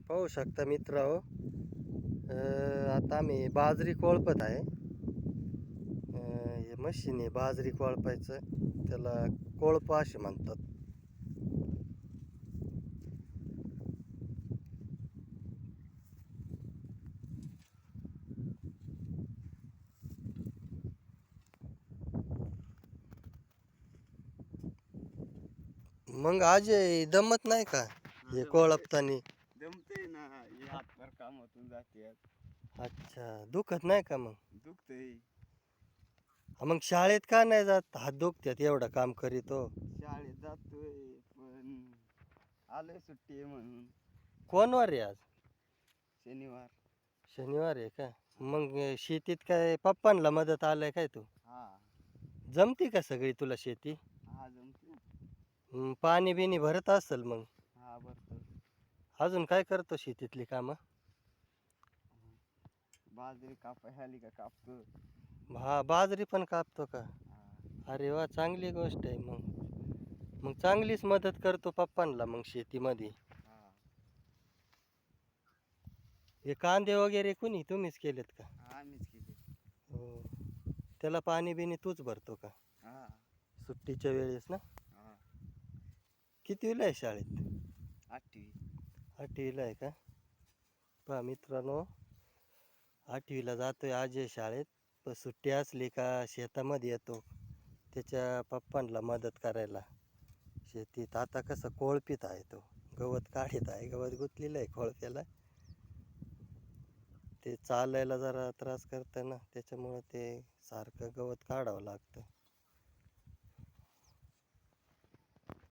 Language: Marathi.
पाहू शकता मित्रांनो, आता आम्ही बाजरी कोळपत आहे. हे मशीन आहे बाजरी कोळपायचं, त्याला कोळप असे म्हणतात. मग आज दमत नाही का हे कोळपतानी? जमते ना, हे हातभर कामातून जाते. अच्छा, दुखत नाही का मग? दुखतंय. मग शाळेत का नाही जात? हात दुखतात एवढं काम करीतो. शाळेत जातोय पण आलोय सुट्टी आहे म्हणून. कोणवार आहे आज? शनिवार. शनिवार आहे का? मग शेतीत काय पप्पांना मदत आलाय काय तू? हा जमती का सगळी तुला शेती? हा जमते. पाणी बिनी भरत असेल मग? हा भरतो. अजून काय करतो शेतीतली कामं? बाजरी कापाय आली का कापतो. हा, बाजरी पण कापतो का? हा अरे वा, चांगली गोष्ट आहे. मग चांगलीच मदत करतो पप्पांना मग शेतीमध्ये. हा हे कांदे वगैरे कुणी तुम्हीच केलेत का? आम्हीच केले. हो. त्याला पाणी बिनी तूच भरतो का हा सुट्टीच्या वेळेस ना? हा कितवीला आहे शाळेत? 8वी. 8वीला आहे का? पहा मित्रांनो, 8वीला जातोय अजय शाळेत. पण सुट्टी असली का शेतामध्ये येतो त्याच्या पप्पांना मदत करायला शेतीत. आता कसं कोळपीत आहे तो, गवत काढीत आहे, गवत गुंतलेलं आहे कोळप्याला. ते चालायला जरा त्रास करतं ना, त्याच्यामुळं ते सारखं गवत काढावं लागतं.